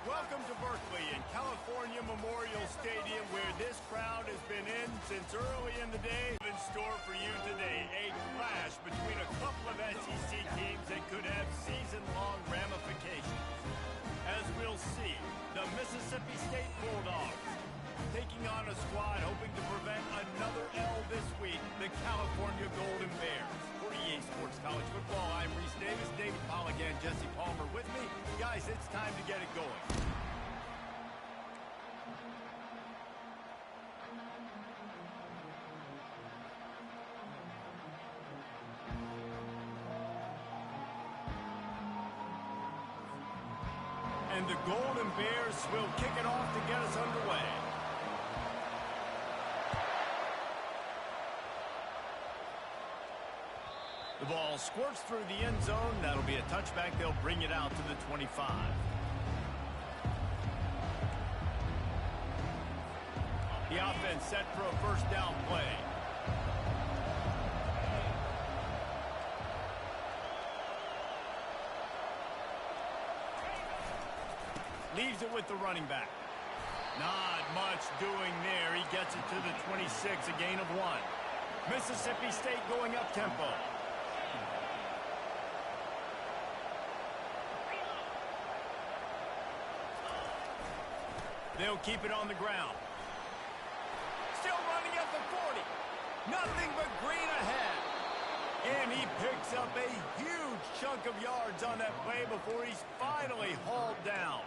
Welcome to Berkeley and California Memorial Stadium, where this crowd has been in since early in the day. In store for you today, a clash between a couple of SEC teams that could have season-long ramifications. As we'll see, the Mississippi State Bulldogs taking on a squad hoping to prevent another L this week, the California Golden Bears. For EA Sports College Football, I'm Reese Davis, David Polligan, Jesse Palmer with me. Guys, it's time to get it going. And the Golden Bears will kick it off to get us underway. The ball squirts through the end zone. That'll be a touchback. They'll bring it out to the 25. The offense set for a first down play. Leaves it with the running back. Not much doing there. He gets it to the 26, a gain of 1. Mississippi State going up tempo. They'll keep it on the ground. Still running at the 40. Nothing but green ahead. And he picks up a huge chunk of yards on that play before he's finally hauled down.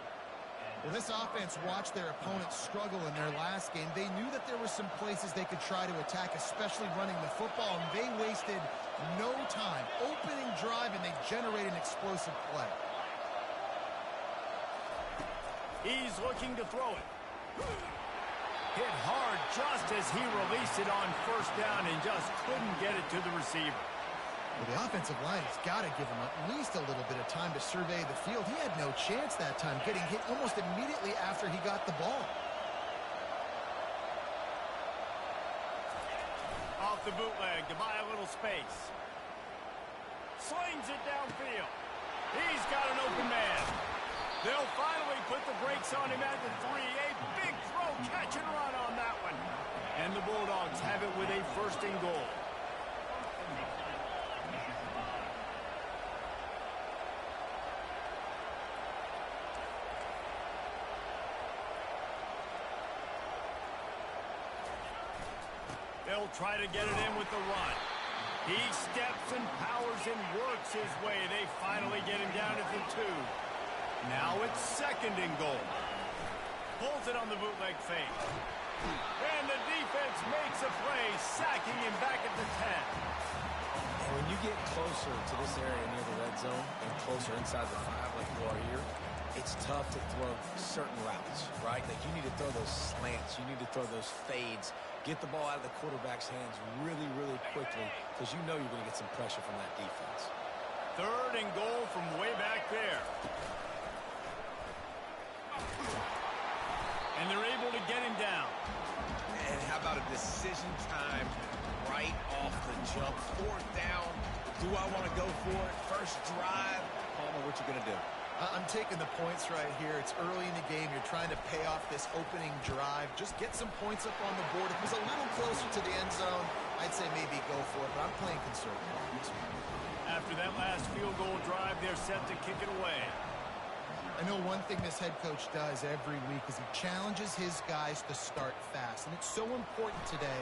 Well, this offense watched their opponents struggle in their last game. They knew that there were some places they could try to attack, especially running the football, and they wasted no time. Opening drive, and they generated an explosive play. He's looking to throw it. Hit hard just as he released it on first down and just couldn't get it to the receiver. Well, the offensive line has got to give him at least a little bit of time to survey the field. He had no chance that time, getting hit almost immediately after he got the ball. Off the bootleg to buy a little space. Slings it downfield. He's got an open man. They'll finally put the brakes on him at the 3. A big throw, catch and run on that one. And the Bulldogs have it with a first and goal. They'll try to get it in with the run. He steps and powers and works his way. They finally get him down at the 2. Now it's second and goal. Pulls it on the bootleg fake. And the defense makes a play, sacking him back at the 10. And when you get closer to this area near the red zone and closer inside the 5 like you are here, it's tough to throw certain routes, right? Like you need to throw those slants. You need to throw those fades. Get the ball out of the quarterback's hands really, really quickly because you know you're going to get some pressure from that defense. Third and goal from way back there. And they're able to get him down. And how about a decision time right off the jump? 4th down. Do I want to go for it? First drive. Palmer, what you going to do? I'm taking the points right here. It's early in the game. You're trying to pay off this opening drive. Just get some points up on the board. If it was a little closer to the end zone, I'd say maybe go for it, but I'm playing conservative. After that last field goal drive, they're set to kick it away. I know one thing this head coach does every week is he challenges his guys to start fast, and it's so important today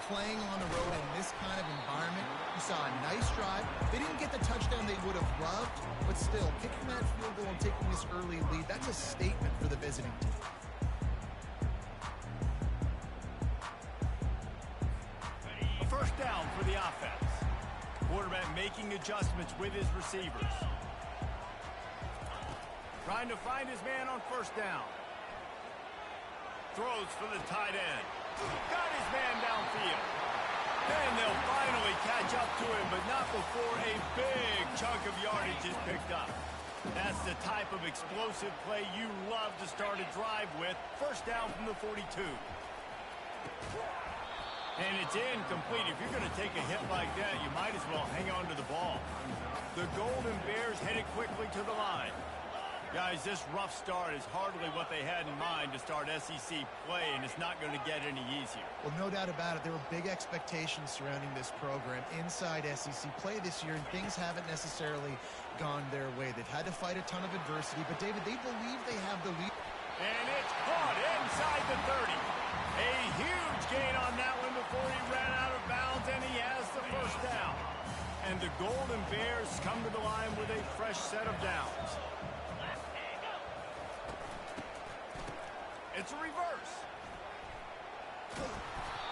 playing on the road in this kind of environment. You saw a nice drive. They didn't get the touchdown they would have loved, but still, kicking that field goal and taking this early lead, that's a statement for the visiting team. A first down for the offense. Quarterback making adjustments with his receivers. Trying to find his man on first down. Throws for the tight end. Got his man downfield. And they'll finally catch up to him, but not before a big chunk of yardage is picked up. That's the type of explosive play you love to start a drive with. First down from the 42. And it's incomplete. If you're going to take a hit like that, you might as well hang on to the ball. The Golden Bears headed quickly to the line. Guys, this rough start is hardly what they had in mind to start SEC play, and it's not going to get any easier. Well, no doubt about it. There were big expectations surrounding this program inside SEC play this year, and things haven't necessarily gone their way. They've had to fight a ton of adversity, but, David, they believe they have the lead. And it's caught inside the 30. A huge gain on that one before he ran out of bounds, and he has the first down. And the Golden Bears come to the line with a fresh set of downs. It's a reverse.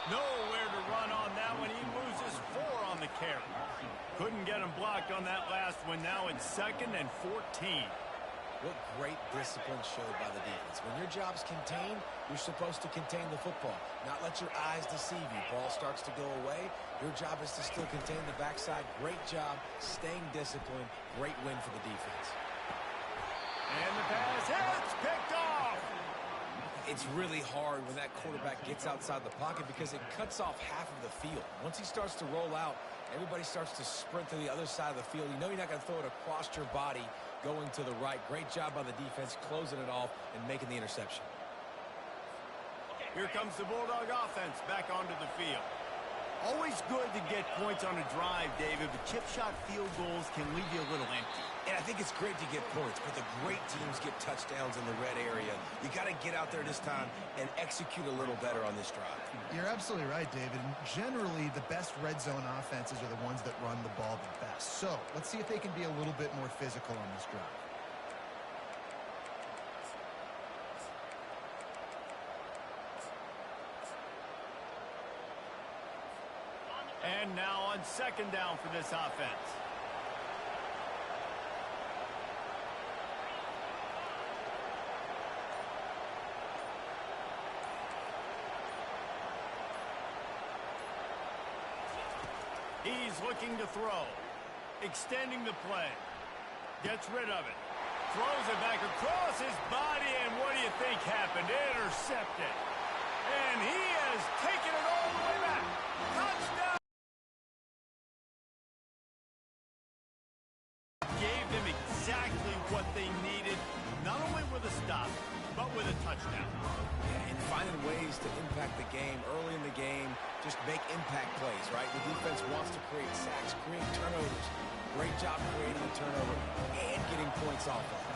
Nowhere to run on that one. He loses 4 on the carry. Couldn't get him blocked on that last one. Now it's 2nd and 14. What great discipline showed by the defense. When your job's contained, you're supposed to contain the football, not let your eyes deceive you. Ball starts to go away. Your job is to still contain the backside. Great job staying disciplined. Great win for the defense. And the pass hits, picked off. It's really hard when that quarterback gets outside the pocket because it cuts off half of the field. Once he starts to roll out, everybody starts to sprint to the other side of the field. You know you're not going to throw it across your body going to the right. Great job by the defense closing it off and making the interception. Here comes the Bulldog offense back onto the field. Always good to get points on a drive, David, but chip shot field goals can leave you a little empty. And I think it's great to get points, but the great teams get touchdowns in the red area. You got to get out there this time and execute a little better on this drive. You're absolutely right, David. And generally, the best red zone offenses are the ones that run the ball the best. So let's see if they can be a little bit more physical on this drive. And now on 2nd down for this offense. He's looking to throw. Extending the play. Gets rid of it. Throws it back across his body, and what do you think happened? Intercepted. And he has taken it all the way back. Touchdown! Gave them exactly what they needed, not only with a stop, but with a touchdown. Yeah, and finding ways to impact the game early in the game, just make impact plays, right? The defense wants to create sacks, create turnovers. Great job creating a turnover and getting points off of it.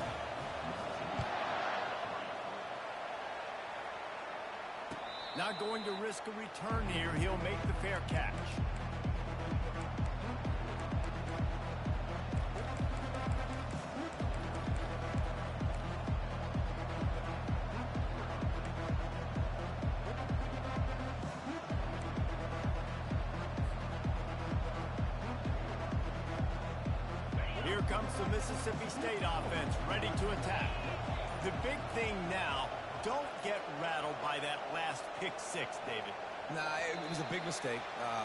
Not going to risk a return here. He'll make the fair catch. Here comes the Mississippi State offense ready to attack. The big thing now, don't get rattled by that last pick 6, David. Nah, it was a big mistake.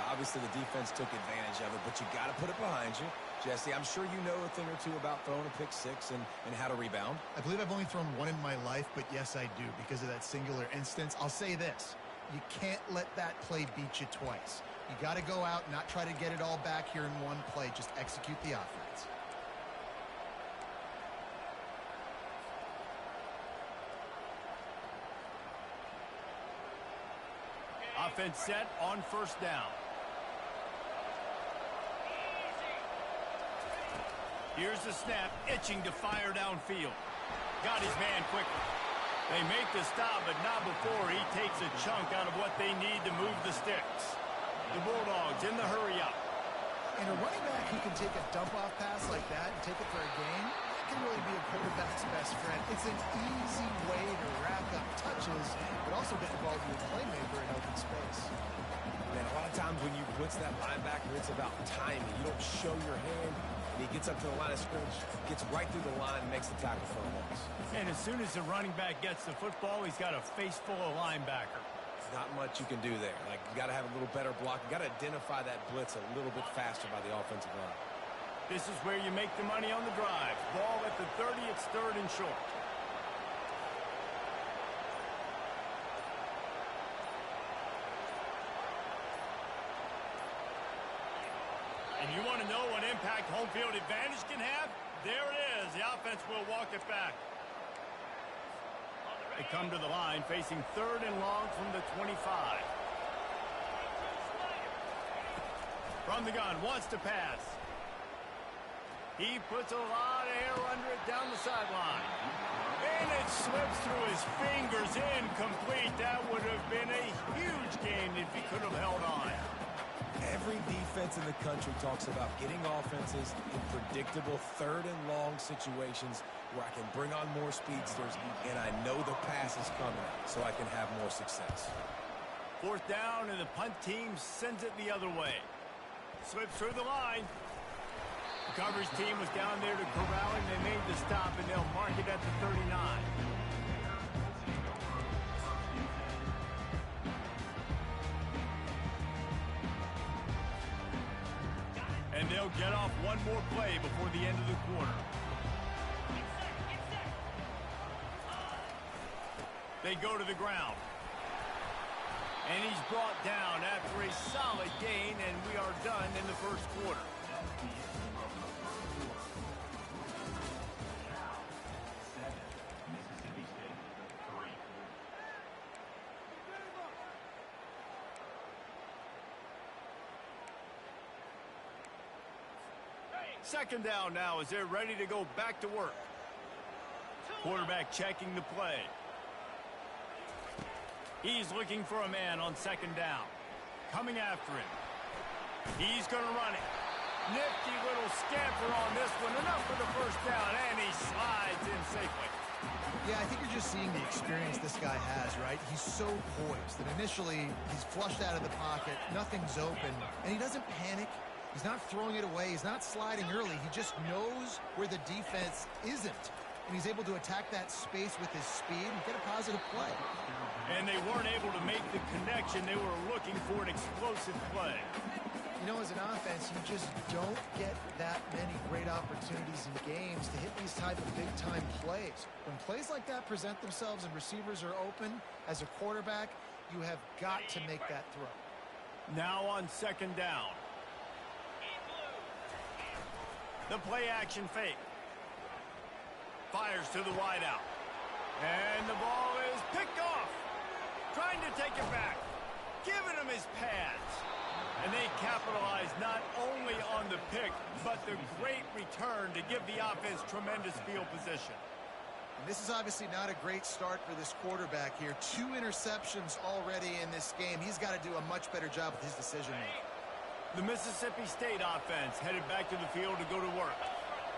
Obviously, the defense took advantage of it, but you got to put it behind you. Jesse, I'm sure you know a thing or two about throwing a pick 6 and how to rebound. I believe I've only thrown one in my life, but yes, I do because of that singular instance. I'll say this. You can't let that play beat you twice. You got to go out and not try to get it all back here in one play. Just execute the offense. Offense set on 1st down. Here's the snap, itching to fire downfield. Got his man quickly. They make the stop, but not before he takes a chunk out of what they need to move the sticks. The Bulldogs in the hurry-up. And a running back who can take a dump-off pass like that and take it for a gain, that can really be a quarterback's best friend. It's an easy way to rack up touches, but also get involved with a playmaker in open space. Man, a lot of times when you blitz that linebacker, it's about timing. You don't show your hand, and he gets up to the line of scrimmage, gets right through the line, and makes the tackle for a loss. And as soon as the running back gets the football, he's got a face full of linebacker. Not much you can do there. Like, you got to have a little better block. You got to identify that blitz a little bit faster by the offensive line. This is where you make the money on the drive. Ball at the 30, it's 3rd and short. And you want to know what impact home field advantage can have? There it is. The offense will walk it back. They come to the line facing 3rd and long from the 25. From the gun, wants to pass. He puts a lot of air under it down the sideline. And it slips through his fingers, incomplete. That would have been a huge gain if he could have held on. Every defense in the country talks about getting offenses in predictable 3rd and long situations where I can bring on more speedsters and I know the pass is coming so I can have more success. 4th down, and the punt team sends it the other way. Slips through the line. The coverage team was down there to corral him. They made the stop, and they'll mark it at the 39. And they'll get off one more play before the end of the quarter. They go to the ground. And he's brought down after a solid gain, and we are done in the first quarter. Second down now as they're ready to go back to work. Quarterback checking the play. He's looking for a man on 2nd down. Coming after him. He's going to run it. Nifty little scamper on this one. Enough for the first down, and he slides in safely. Yeah, I think you're just seeing the experience this guy has, right? He's so poised that initially he's flushed out of the pocket, nothing's open, and he doesn't panic. He's not throwing it away. He's not sliding early. He just knows where the defense isn't, and he's able to attack that space with his speed and get a positive play. And they weren't able to make the connection. They were looking for an explosive play. You know, as an offense, you just don't get that many great opportunities in games to hit these type of big-time plays. When plays like that present themselves and receivers are open, as a quarterback, you have got to make that throw. Now on 2nd down. The play-action fake. Fires to the wideout. And the ball is picked off. Trying to take it back. Giving him his pads. And they capitalize not only on the pick, but the great return to give the offense tremendous field position. And this is obviously not a great start for this quarterback here. 2 interceptions already in this game. He's got to do a much better job with his decision-making. The Mississippi State offense headed back to the field to go to work.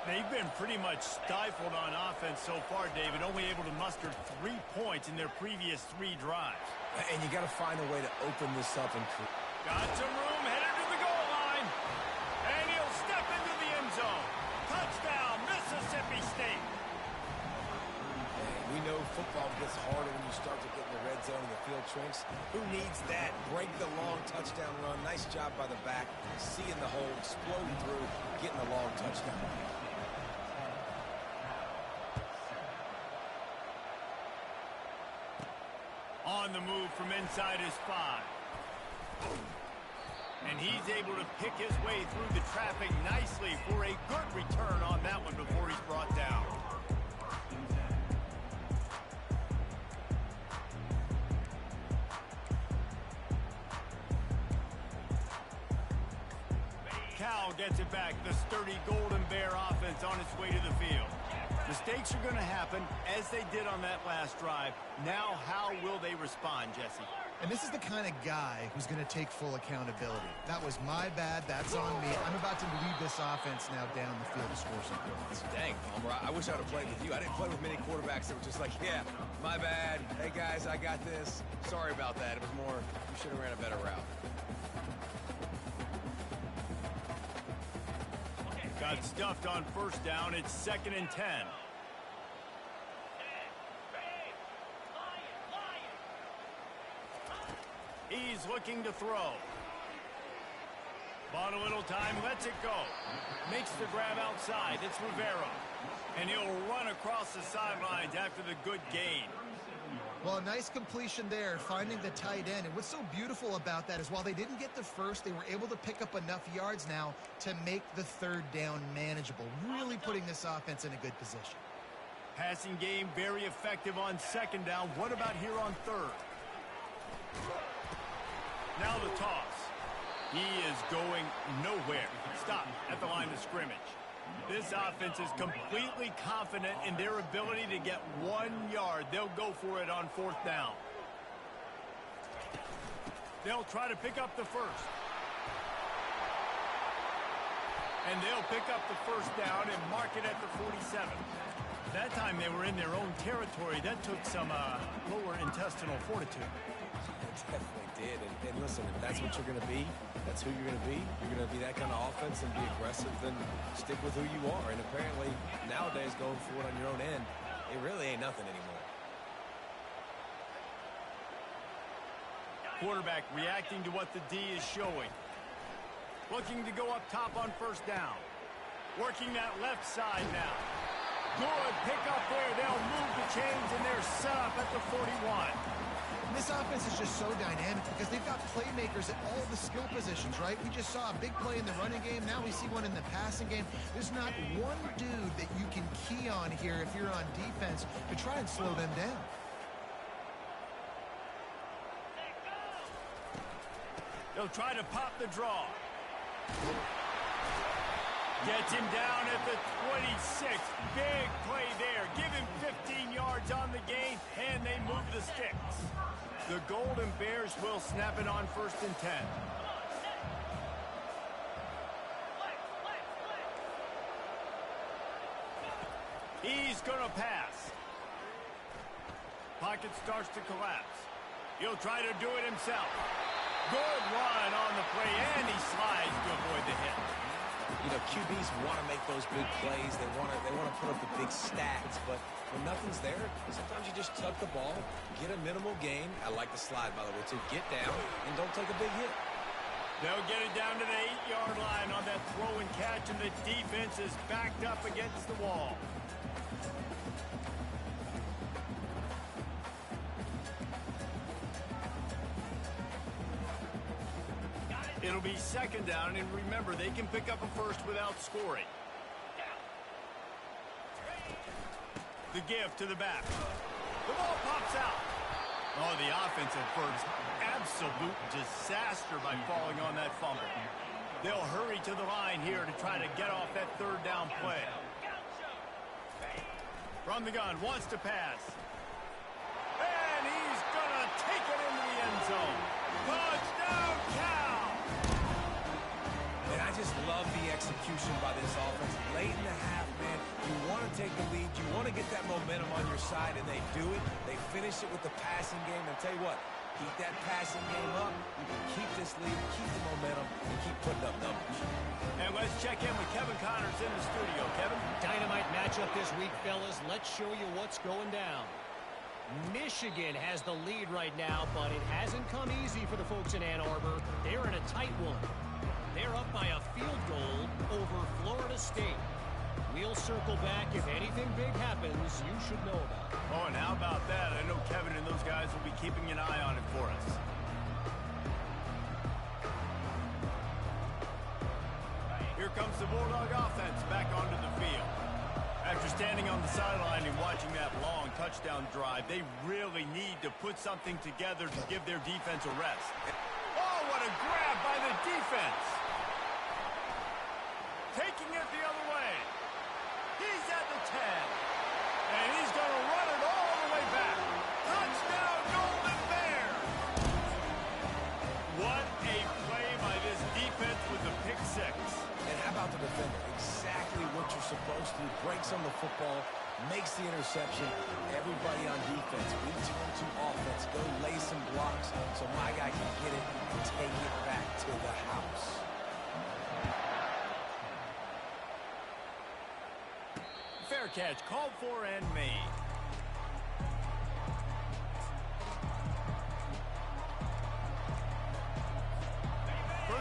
They've been pretty much stifled on offense so far, David, only able to muster 3 points in their previous 3 drives. And you got to find a way to open this up and got some room, headed to the goal line. And he'll step into the end zone. Touchdown, Mississippi State. We know football gets harder when you start to get in the red zone and the field shrinks. Who needs that? Break the long touchdown run. Nice job by the back. Seeing the hole, exploding through, getting a long touchdown. On the move from inside his 5. And he's able to pick his way through the traffic nicely for a good return on that one before he's brought down. Cal gets it back. The sturdy Golden Bear offense on its way to the field. Mistakes are going to happen, as they did on that last drive. Now, how will they respond, Jesse? And this is the kind of guy who's going to take full accountability. That was my bad. That's on me. I'm about to lead this offense now down the field to score some points. Dang, Palmer, I wish I would have played with you. I didn't play with many quarterbacks that were just like, yeah, my bad. Hey, guys, I got this. Sorry about that. It was more, you should have ran a better route. Got stuffed on 1st down. It's 2nd and 10. He's looking to throw. Bought a little time, lets it go. Makes the grab outside. It's Rivera. And he'll run across the sidelines after the good gain. Well, a nice completion there, finding the tight end. And what's so beautiful about that is while they didn't get the first, they were able to pick up enough yards now to make the third down manageable, really putting this offense in a good position. Passing game very effective on second down. What about here on third? Now the toss. He is going nowhere. Stop at the line of scrimmage. This offense is completely confident in their ability to get 1 yard. They'll go for it on fourth down. They'll try to pick up the first. And they'll pick up the first down and mark it at the 47. That time they were in their own territory. That took some lower intestinal fortitude. It definitely did. And listen, if that's what you're going to be, that's who you're going to be. You're going to be that kind of offense and be aggressive, then stick with who you are. And apparently, nowadays, going for it on your own end, it really ain't nothing anymore. Quarterback reacting to what the D is showing. Looking to go up top on first down. Working that left side now. Good pickup there. They'll move the chains, and they're set up at the 41. This offense is just so dynamic because they've got playmakers at all the skill positions, right? We just saw a big play in the running game. Now we see one in the passing game. There's not one dude that you can key on here if you're on defense to try and slow them down. They'll try to pop the draw. Gets him down at the 26. Big play there. Give him 15 yards on the gain, and they move the sticks. The Golden Bears will snap it on 1st and 10. He's going to pass. Pocket starts to collapse. He'll try to do it himself. Good run on the play, and he slides to avoid the hit. You know, QBs want to make those big plays. They want to put up the big stats. But when nothing's there, sometimes you just tuck the ball, get a minimal gain. I like the slide, by the way, too. Get down and don't take a big hit. They'll get it down to the 8-yard line on that throw and catch, and the defense is backed up against the wall. It'll be second down, and remember, they can pick up a first without scoring. The give to the back. The ball pops out. Oh, the offensive first. Absolute disaster by falling on that fumble. They'll hurry to the line here to try to get off that third down play. From the gun, wants to pass. And he's going to take it into the end zone. Touchdown, Cal! And I just love the execution by this offense. Late in the half, man, you want to take the lead. You want to get that momentum on your side, and they do it. They finish it with the passing game. And tell you what, keep that passing game up. You can keep this lead, keep the momentum, and keep putting up numbers. And let's check in with Kevin Connors in the studio. Kevin? Dynamite matchup this week, fellas. Let's show you what's going down. Michigan has the lead right now, but it hasn't come easy for the folks in Ann Arbor. They're in a tight one. They're up by a field goal over Florida State. We'll circle back. If anything big happens, you should know about it. Oh, and how about that? I know Kevin and those guys will be keeping an eye on it for us. Here comes the Bulldog offense back onto the field. After standing on the sideline and watching that long touchdown drive, they really need to put something together to give their defense a rest. Oh, what a grab by the defense! Taking it the other way. He's at the 10. And he's going to run it all the way back. Touchdown, Golden Bears! What a play by this defense with the pick six. And how about the defender? Exactly what you're supposed to do. Breaks on the football, makes the interception. Everybody on defense, we turn to offense. Go lay some blocks so my guy can get it and take it back to the house. Fair catch, called for and made.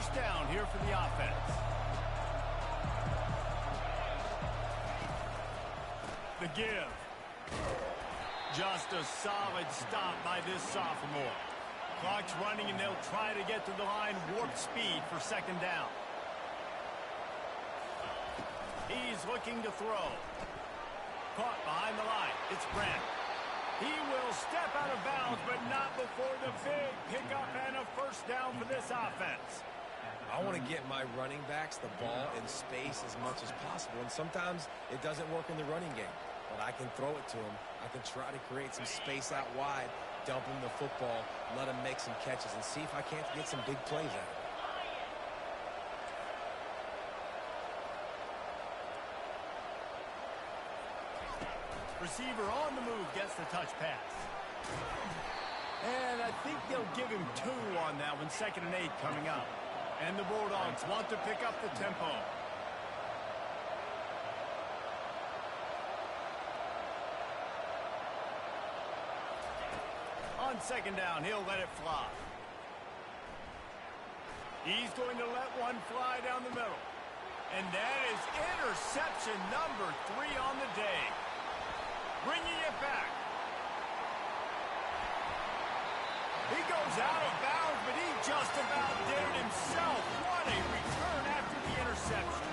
first down here for the offense. The give. Just a solid stop by this sophomore. Clock's running, and they'll try to get to the line warp speed for second down. He's looking to throw. Caught behind the line. It's Brent. He will step out of bounds, but not before the big pickup and a first down for this offense. I want to get my running backs the ball in space as much as possible, and sometimes it doesn't work in the running game. But I can throw it to him. I can try to create some space out wide, dump him the football, let him make some catches, and see if I can't get some big plays out of it. Receiver on the move gets the touch pass. And I think they'll give him 2 on that one. 2nd and 8 coming up. And the Bulldogs want to pick up the tempo. On 2nd down, he'll let it fly. He's going to let one fly down the middle. And that is interception number 3 on the day. Bringing it back. He goes out of bounds, but he just about did it himself. What a return after the interception.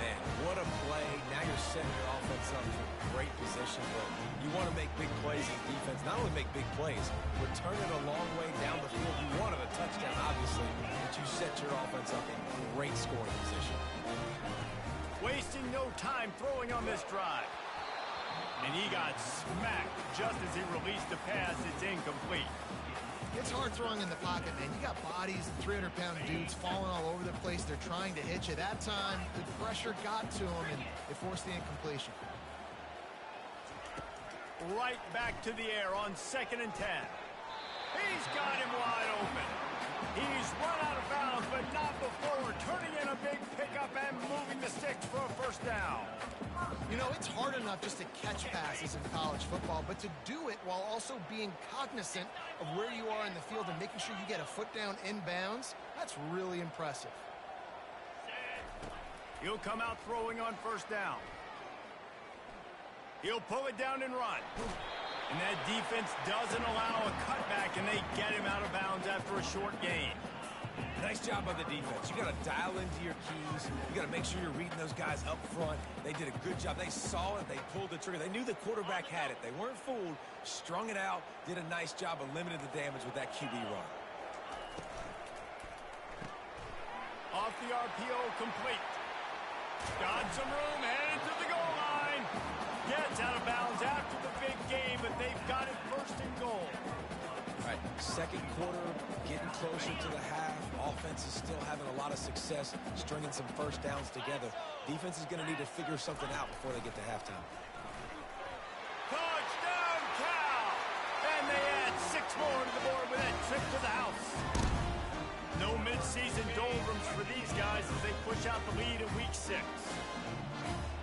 Man, what a play. Now you're setting your offense up for great position, but you want to make big plays as defense. Not only make big plays, return it a long way down the field. You wanted a touchdown, obviously, but you set your offense up in great scoring position. Wasting no time throwing on this drive. And he got smacked just as he released the pass. It's incomplete. It's hard throwing in the pocket, man. You got bodies, 300-pound dudes falling all over the place. They're trying to hit you. That time, the pressure got to him, and it forced the incompletion. Right back to the air on 2nd and 10. He's got him wide open. He's run out of bounds, but not before turning in a big pickup and moving the sticks for a first down. You know, it's hard enough just to catch passes in college football, but to do it while also being cognizant of where you are in the field and making sure you get a foot down in bounds, that's really impressive. He'll come out throwing on first down. He'll pull it down and run. And that defense doesn't allow a cutback, and they get him out of bounds after a short gain. Nice job by the defense. You got to dial into your keys. You got to make sure you're reading those guys up front. They did a good job. They saw it. They pulled the trigger. They knew the quarterback had it. They weren't fooled. Strung it out. Did a nice job of limiting the damage with that QB run. Off the RPO, complete. Got some room, headed to the goal line. Gets out of bounds after the big game, but they've got it 1st and goal. All right, 2nd quarter, getting closer to the half. Offense is still having a lot of success stringing some first downs together. Defense is going to need to figure something out before they get to halftime. Touchdown, Cal! And they add 6 more to the board with that trip to the house. No midseason doldrums for these guys as they push out the lead in week 6.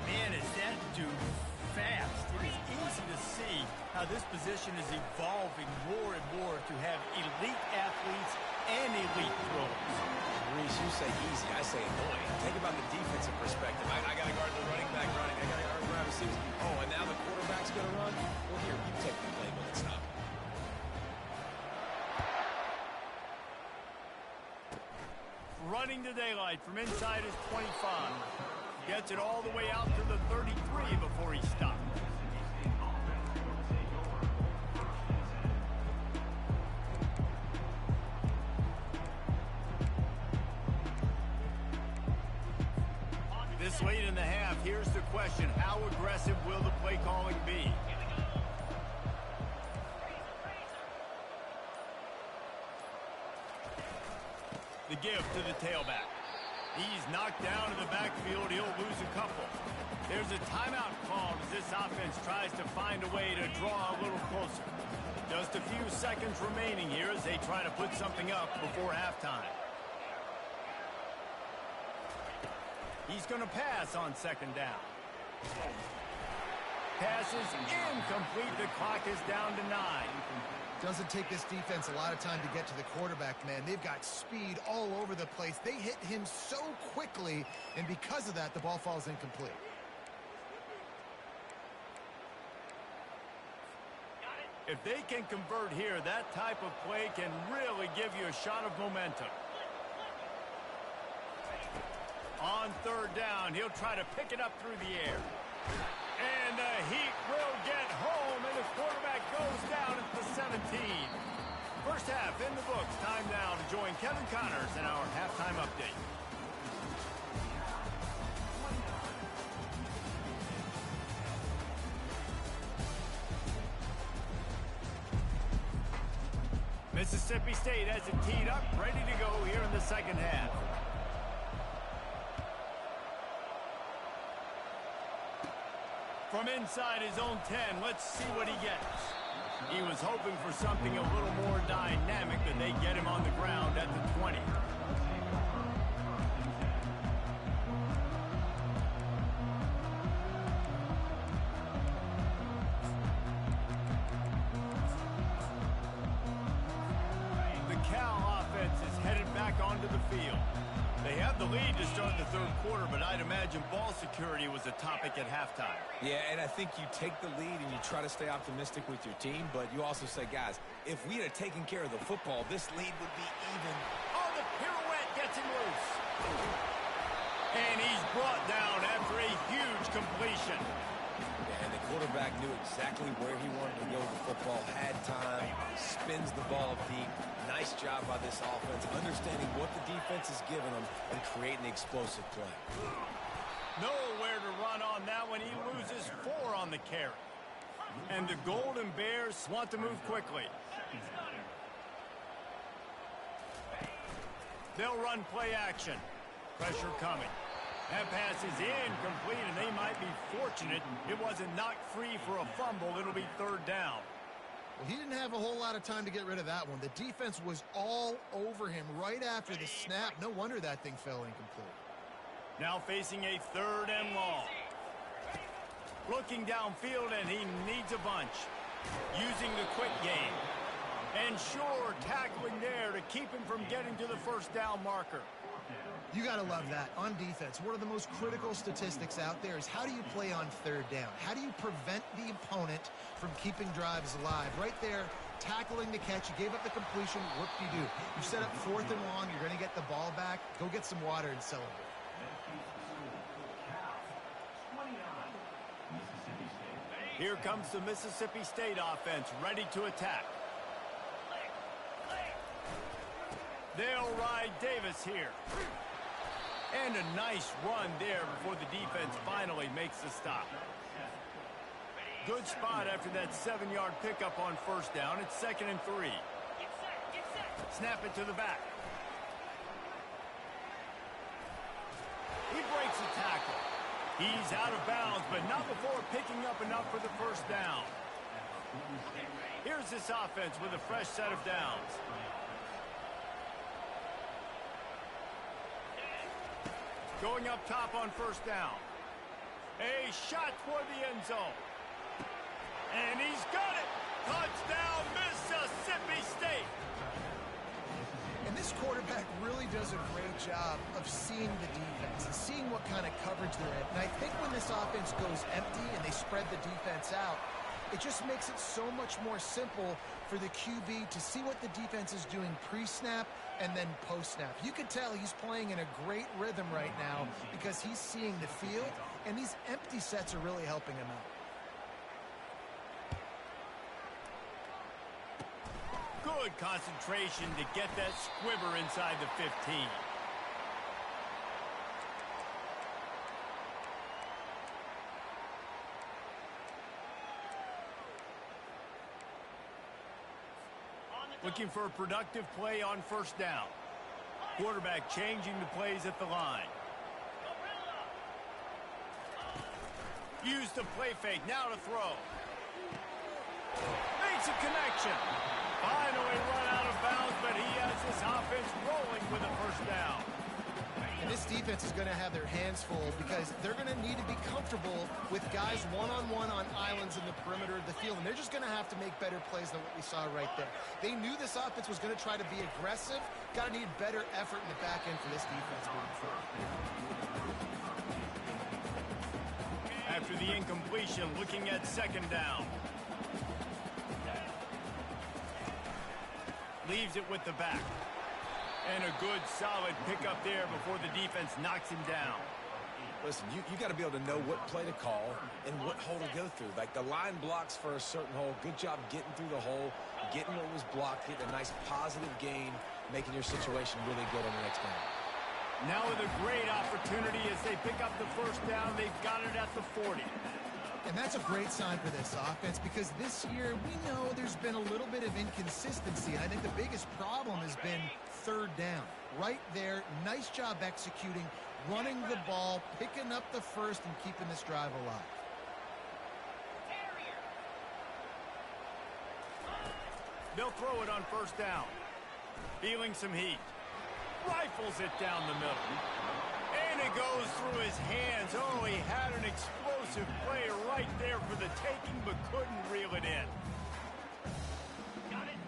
Man, is that dude fast. It is easy to see how this position is evolving more and more to have elite athletes and elite throwers. Reese, you say easy, I say annoying. Think about the defensive perspective. I got to guard the running back running. I got to guard the wide receivers. Oh, and now the quarterback's going to run? Well, here, you take the play when it's not. Running to daylight from inside his 25. Gets it all the way out to the 33 before he stops. This late in the half, here's the question. How aggressive will the play calling be? The give to the tailback. He's knocked down in the backfield. He'll lose a couple. There's a timeout called as this offense tries to find a way to draw a little closer. Just a few seconds remaining here as they try to put something up before halftime. He's going to pass on 2nd down. Pass is incomplete. The clock is down to 9. Doesn't take this defense a lot of time to get to the quarterback, man. They've got speed all over the place. They hit him so quickly, and because of that, the ball falls incomplete. If they can convert here, that type of play can really give you a shot of momentum. On third down, he'll try to pick it up through the air. And the Heat will get home, and the quarterback goes down at the 17. First half in the books. Time now to join Kevin Connors in our halftime update. Mississippi State has it teed up, ready to go here in the second half. From inside his own 10, let's see what he gets. He was hoping for something a little more dynamic, than they get him on the ground at the 20. The Cal offense is headed back onto the field. They have the lead to start the third quarter, but I'd imagine ball security was a topic at halftime. Yeah, and I think you take the lead and you try to stay optimistic with your team, but you also say, guys, if we had taken care of the football, this lead would be even. Oh, the pirouette gets him loose. And he's brought down after a huge completion. And the quarterback knew exactly where he wanted to go with the football, had time, spins the ball deep. Nice job by this offense, understanding what the defense is giving them and creating the explosive play. Nowhere to run on that one. He loses 4 on the carry. And the Golden Bears want to move quickly. They'll run play action. Pressure coming. That pass is incomplete, and they might be fortunate it wasn't knocked free for a fumble. It'll be third down. Well, he didn't have a whole lot of time to get rid of that one. The defense was all over him right after the snap. No wonder that thing fell incomplete. Now facing a third and long. Looking downfield, and he needs a bunch. Using the quick game. And sure, tackling there to keep him from getting to the first down marker. You got to love that. On defense, one of the most critical statistics out there is how do you play on third down? How do you prevent the opponent from keeping drives alive? Right there, tackling the catch. You gave up the completion. Whoop-de-doo. You set up fourth and long. You're going to get the ball back. Go get some water and celebrate. Here comes the Mississippi State offense, ready to attack. They'll ride Davis here. And a nice run there before the defense finally makes the stop. Good spot after that 7-yard pickup on first down. It's 2nd and 3. Snap it to the back. He breaks the tackle. He's out of bounds, but not before picking up enough for the first down. Here's this offense with a fresh set of downs. Going up top on first down. A shot toward the end zone. And he's got it. Touchdown, Mississippi State. And this quarterback really does a great job of seeing the defense and seeing what kind of coverage they're in. And I think when this offense goes empty and they spread the defense out, it just makes it so much more simple for the QB to see what the defense is doing pre-snap and then post-snap. You can tell he's playing in a great rhythm right now because he's seeing the field, and these empty sets are really helping him out. Good concentration to get that squiver inside the 15. Looking for a productive play on first down. Quarterback changing the plays at the line. Use the play fake, now to throw. Makes a connection. Finally run out of bounds, but he has this offense rolling with a first down. And this defense is going to have their hands full because they're going to need to be comfortable with guys one-on-one on islands in the perimeter of the field. And they're just going to have to make better plays than what we saw right there. They knew this offense was going to try to be aggressive. Got to need better effort in the back end for this defense moving forward. After the incompletion, looking at second down. Leaves it with the back. And a good, solid pickup there before the defense knocks him down. Listen, you got to be able to know what play to call and what hole to go through. Like the line blocks for a certain hole. Good job getting through the hole, getting what was blocked, getting a nice positive gain, making your situation really good on the next down. Now with a great opportunity as they pick up the first down. They've got it at the 40. And that's a great sign for this offense because this year we know there's been a little bit of inconsistency. And I think the biggest problem has been third down. Right there, nice job executing, running the ball, picking up the first, and keeping this drive alive. They'll throw it on first down. Feeling some heat. Rifles it down the middle. And it goes through his hands. Oh, he had an explosive play right there for the taking, but couldn't reel it in.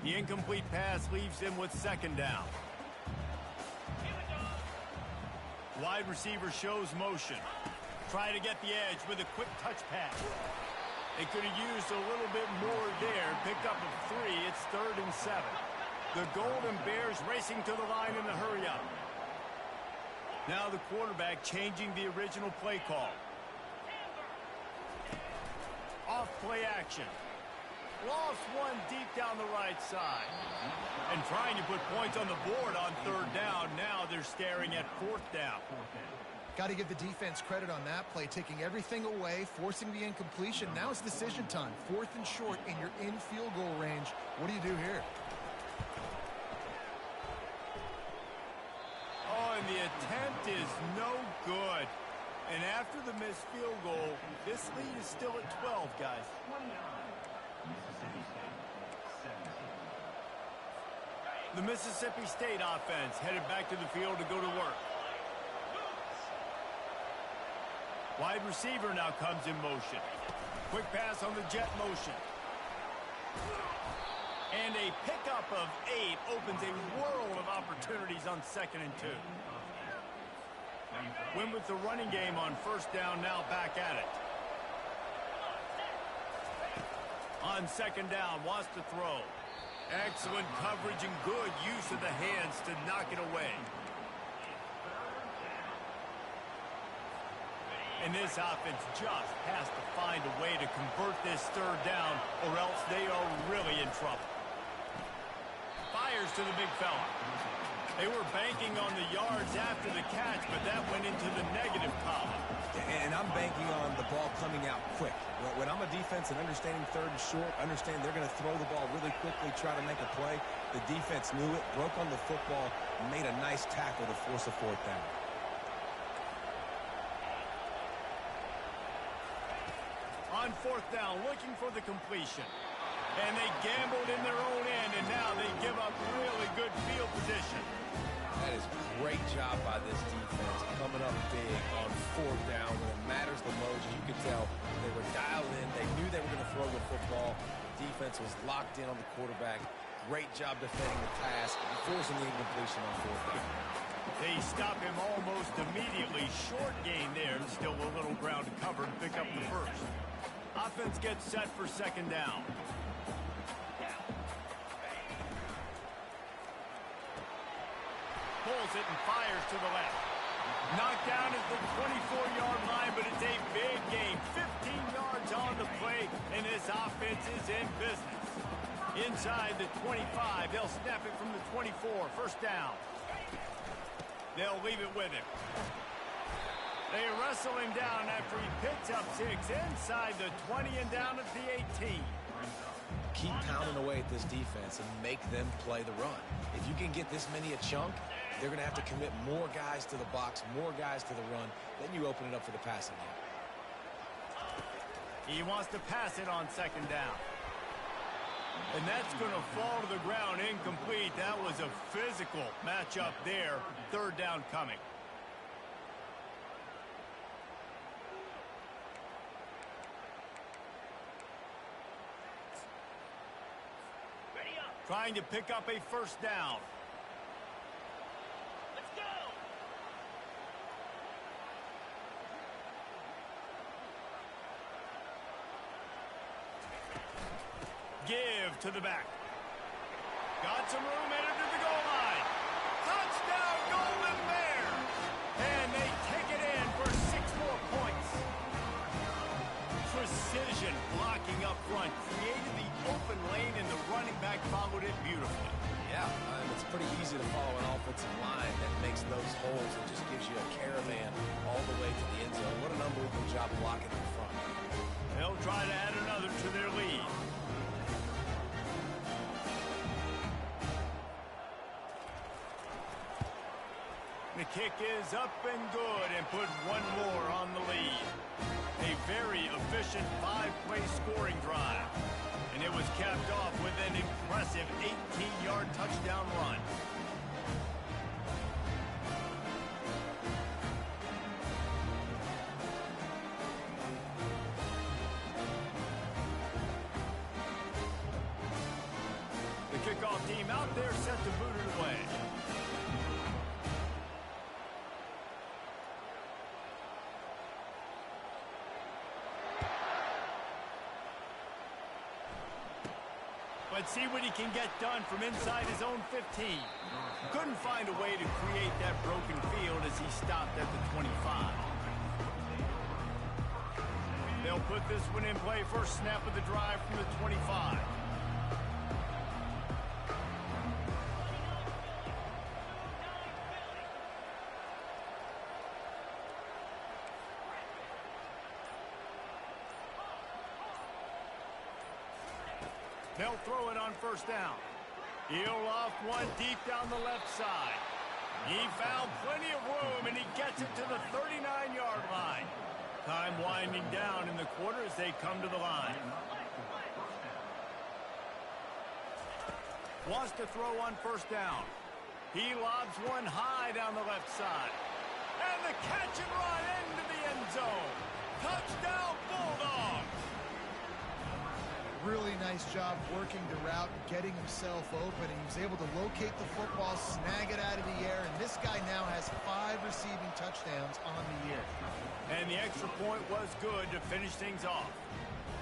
The incomplete pass leaves him with second down. Wide receiver shows motion. Try to get the edge with a quick touch pass. They could have used a little bit more there. Pick up of 3. It's 3rd and 7. The Golden Bears racing to the line in the hurry-up. Now the quarterback changing the original play call. Off play action. Lost one deep down the right side. And trying to put points on the board on third down. Now they're staring at fourth down. Got to give the defense credit on that play, taking everything away, forcing the incompletion. Now it's decision time. 4th and short, and you're in field goal range. What do you do here? Oh, and the attempt is no good. And after the missed field goal, this lead is still at 12, guys. The Mississippi State offense headed back to the field to go to work. Wide receiver now comes in motion. Quick pass on the jet motion. And a pickup of 8 opens a world of opportunities on 2nd and 2. Win with the running game on first down, now back at it. On 2nd down, wants to throw. Excellent coverage and good use of the hands to knock it away. And this offense just has to find a way to convert this third down, or else they are really in trouble. Fires to the big fella. They were banking on the yards after the catch, but that went into the negative column. And I'm banking on the ball coming out quick. When I'm a defense and understanding third and short, understand they're going to throw the ball really quickly, try to make a play. The defense knew it, broke on the football, and made a nice tackle to force a fourth down. On fourth down, looking for the completion. And they gambled in their own end, and now they give up really good field position. That is a great job by this defense, coming up big on fourth down when it matters the most. You could tell they were dialed in. They knew they were going to throw the football. Defense was locked in on the quarterback. Great job defending the pass, forcing the incompletion on fourth down. They stop him almost immediately. Short gain there. Still a little ground to cover to pick up the first. Offense gets set for second down. Pulls it and fires to the left. Knocked down at the 24-yard line, but it's a big gain. 15 yards on the play, and this offense is in business. Inside the 25, they'll snap it from the 24. First down. They'll leave it with him. They wrestle him down after he picks up 6 inside the 20 and down at the 18. Keep pounding away at this defense and make them play the run. If you can get this many a chunk, they're going to have to commit more guys to the box, more guys to the run. Then you open it up for the passing game. He wants to pass it on second down. And that's going to fall to the ground incomplete. That was a physical matchup there. Third down coming. Trying to pick up a first down. Let's go! Give to the back. Got some room, headed to the goal line. Touchdown, Golden Bears! And they take it in for 6 more points. Precision blocking up front created the open lane, and the running back followed it beautifully. Yeah, it's pretty easy to follow an offensive line that makes those holes and just gives you a caravan all the way to the end zone. What an unbelievable job blocking in front. They'll try to add another to their lead. The kick is up and good and put one more on the lead. A very efficient 5-play scoring drive. And it was capped off with an impressive 18-yard touchdown run. The kickoff team out there set to boot it away. Let's see what he can get done from inside his own 15. Couldn't find a way to create that broken field as he stopped at the 25. They'll put this one in play. First snap of the drive from the 25. They'll throw it on first down. He'll loft one deep down the left side. He found plenty of room, and he gets it to the 39-yard line. Time winding down in the quarter as they come to the line. Wants to throw on first down. He lobs one high down the left side. And the catch and run into the end zone. Touchdown, Bulldogs! Really nice job working the route and getting himself open. He was able to locate the football, snag it out of the air, and this guy now has 5 receiving touchdowns on the year. And the extra point was good to finish things off.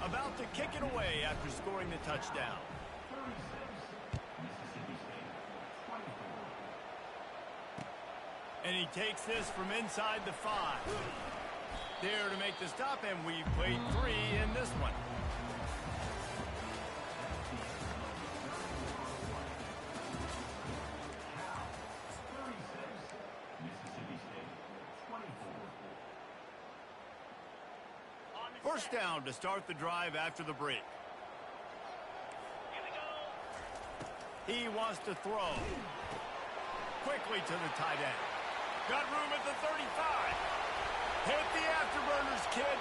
About to kick it away after scoring the touchdown. And he takes this from inside the 5. There to make the stop, and we've played 3 in this one. First down to start the drive after the break. He wants to throw. Quickly to the tight end. Got room at the 35. Hit the afterburners, kid.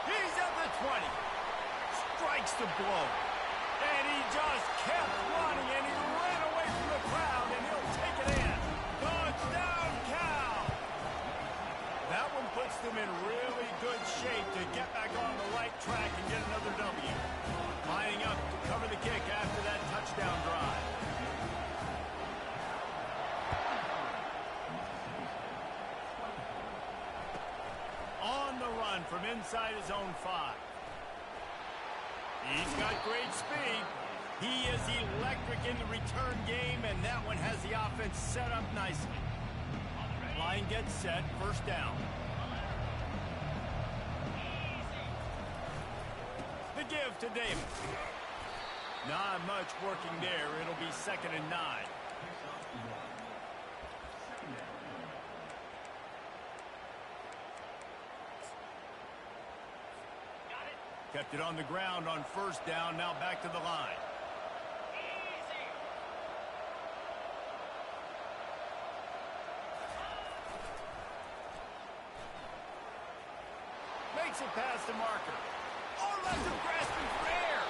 He's at the 20. Strikes the blow. And he just kept running, and he ran away from the crowd, and he'll take it in. Touchdown, Cal! That one puts them in really good shape to get back on the right track and get another W. Lining up to cover the kick after that touchdown drive. On the run from inside his own 5. He's got great speed. He is electric in the return game, and that one has the offense set up nicely. Line gets set, first down. The give to Davis. Not much working there. It'll be 2nd and 9. Kept it on the ground on first down. Now back to the line. Makes it past the marker. Oh, left him grasping for air.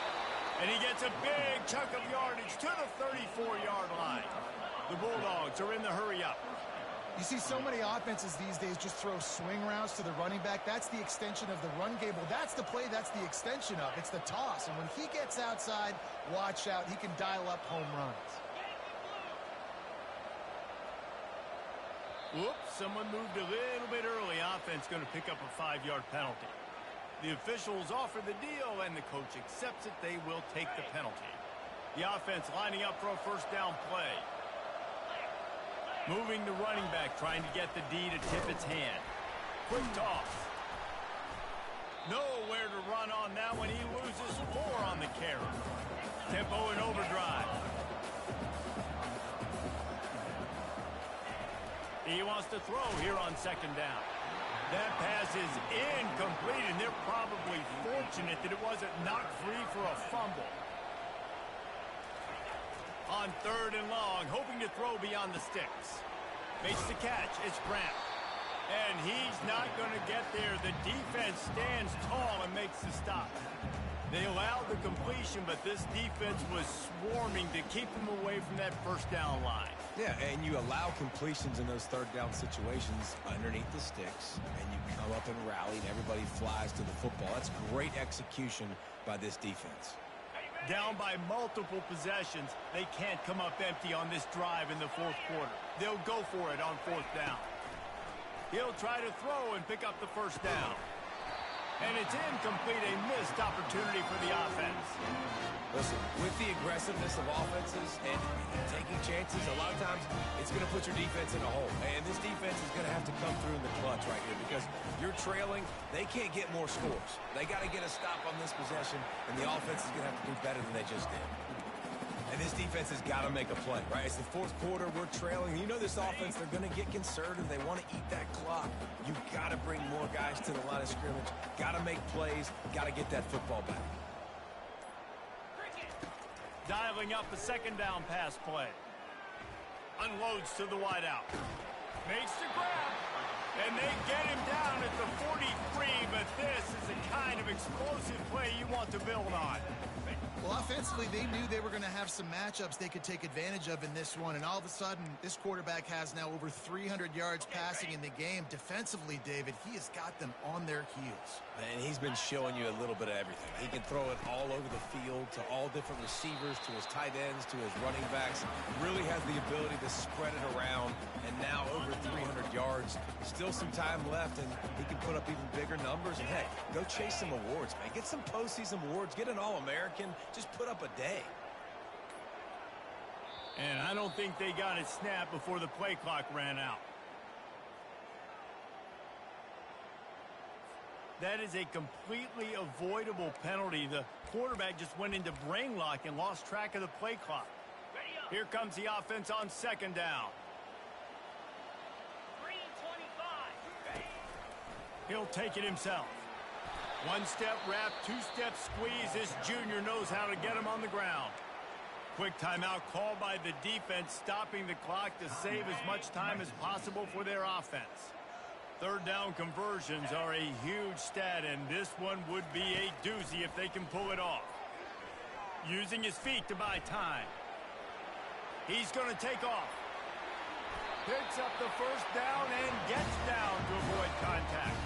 And he gets a big chunk of yardage to the 34-yard line. The Bulldogs are in the hurry up. You see so many offenses these days just throw swing routes to the running back. That's the extension of the run game. Well, that's the play that's the extension of. It's the toss. And when he gets outside, watch out. He can dial up home runs. Whoops, someone moved a little bit early. Offense going to pick up a 5-yard penalty. The officials offer the deal, and the coach accepts it. They will take the penalty. The offense lining up for a first down play. Moving the running back, trying to get the D to tip its hand. Quick toss. Nowhere to run on that one. He loses 4 on the carry. Tempo and overdrive. He wants to throw here on second down. That pass is incomplete, and they're probably fortunate that it wasn't knocked free for a fumble. On 3rd and long, hoping to throw beyond the sticks. Makes the catch. It's Brown. And he's not going to get there. The defense stands tall and makes the stop. They allowed the completion, but this defense was swarming to keep them away from that first down line. Yeah, and you allow completions in those 3rd down situations underneath the sticks, and you come up and rally, and everybody flies to the football. That's great execution by this defense. Down by multiple possessions, they can't come up empty on this drive in the 4th quarter. They'll go for it on 4th down. He'll try to throw and pick up the first down. And it's incomplete, a missed opportunity for the offense. Listen, with the aggressiveness of offenses and taking chances, a lot of times it's going to put your defense in a hole. And this defense is going to have to come through in the clutch right here because you're trailing. They can't get more scores. They got to get a stop on this possession, and the offense is going to have to do better than they just did. And this defense has got to make a play, right? It's the 4th quarter. We're trailing. You know this offense, they're going to get conservative. They want to eat that clock. You've got to bring more guys to the line of scrimmage. Got to make plays. Got to get that football back. Dialing up the 2nd down pass play. Unloads to the wideout. Makes the grab. And they get him down at the 43, but this is the kind of explosive play you want to build on. Well, offensively, they knew they were going to have some matchups they could take advantage of in this one, and all of a sudden, this quarterback has now over 300 yards passing in the game. Defensively, David, he has got them on their heels. And he's been showing you a little bit of everything. He can throw it all over the field to all different receivers, to his tight ends, to his running backs. Really has the ability to spread it around, and now over 300 yards. Still some time left, and he can put up even bigger numbers. And, hey, go chase some awards, man. Get some postseason awards. Get an All-American. Just put up a day. And I don't think they got it snapped before the play clock ran out. That is a completely avoidable penalty. The quarterback just went into brain lock and lost track of the play clock. Here comes the offense on 2nd down. He'll take it himself. 1-step wrap, 2-step squeeze. This junior knows how to get him on the ground. Quick timeout called by the defense, stopping the clock to save as much time as possible for their offense. 3rd down conversions are a huge stat, and this one would be a doozy if they can pull it off. Using his feet to buy time. He's going to take off. Picks up the first down and gets down to avoid contact.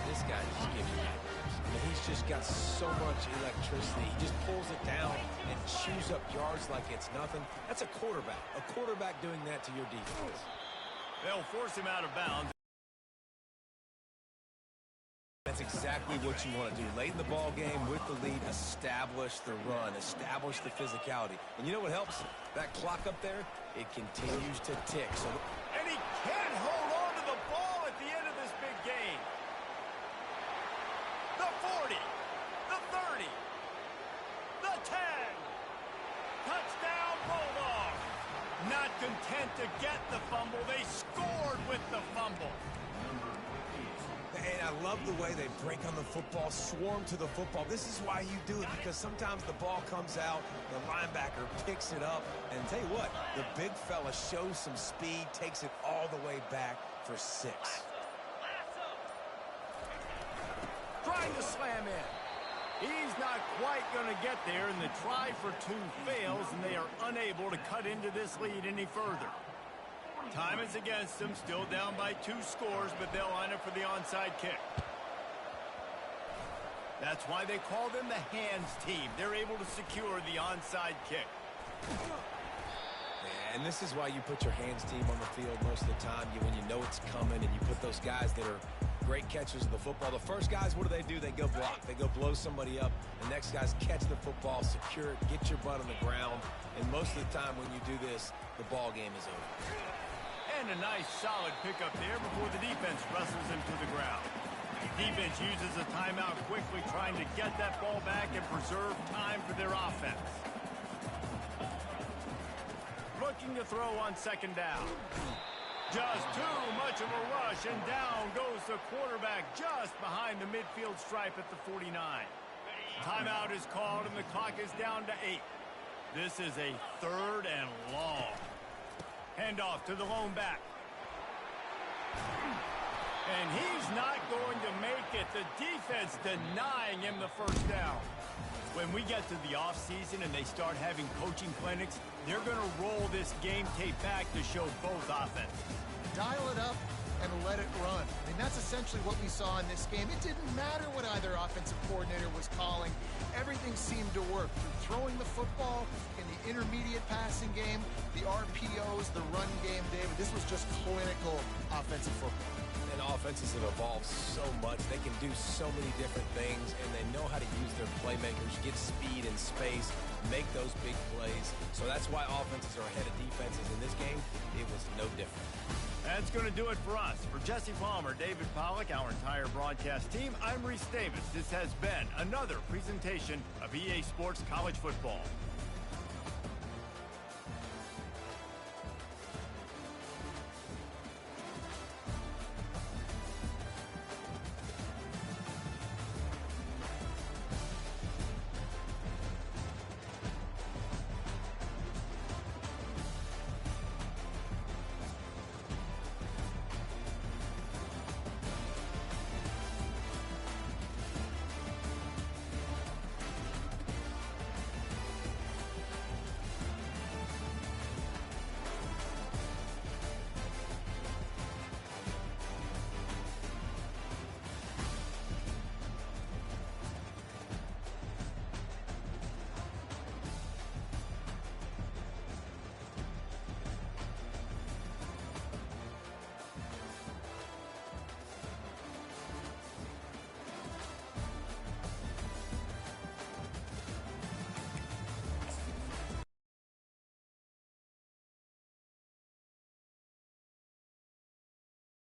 This guy just gives you nightmares. I mean, he's just got so much electricity. He just pulls it down and chews up yards like it's nothing. That's a quarterback. A quarterback doing that to your defense. They'll force him out of bounds. That's exactly what you want to do. Late in the ball game with the lead, establish the run, establish the physicality. And you know what helps? That clock up there, it continues to tick. And he can't hold on to the ball at the end of this big game. The 40, the 30, the 10. Touchdown, Bulldog. Not content to get the fumble, they scored with the fumble. And I love the way they break on the football, swarm to the football. This is why you do it, because sometimes the ball comes out, the linebacker picks it up, and tell you what, the big fella shows some speed, takes it all the way back for 6. Trying to slam in. He's not quite going to get there, and the try for 2 fails, and they are unable to cut into this lead any further. Time is against them, still down by 2 scores, but they'll line up for the onside kick. That's why they call them the hands team. They're able to secure the onside kick. And this is why you put your hands team on the field most of the time. When you know it's coming and you put those guys that are great catchers of the football. The first guys, what do? They go block. They go blow somebody up. The next guys catch the football, secure it, get your butt on the ground. And most of the time when you do this, the ball game is over. And a nice solid pickup there before the defense wrestles him to the ground. The defense uses a timeout quickly, trying to get that ball back and preserve time for their offense. Looking to throw on second down. Just too much of a rush, and down goes the quarterback just behind the midfield stripe at the 49. Timeout is called, and the clock is down to 8. This is a 3rd and long. Handoff to the lone back. And he's not going to make it. The defense denying him the first down. When we get to the offseason and they start having coaching clinics, they're going to roll this game tape back to show both offenses. Dial it up and let it run. I mean, that's essentially what we saw in this game. It didn't matter what either offensive coordinator was calling. Everything seemed to work. Through throwing the football, in the intermediate passing game, the RPOs, the run game, David. This was just clinical offensive football. And offenses have evolved so much. They can do so many different things, and they know how to use their playmakers, get speed and space, make those big plays. So that's why offenses are ahead of defenses. In this game, it was no different. That's going to do it for us. For Jesse Palmer, David Pollack, our entire broadcast team, I'm Reese Davis. This has been another presentation of EA Sports College Football.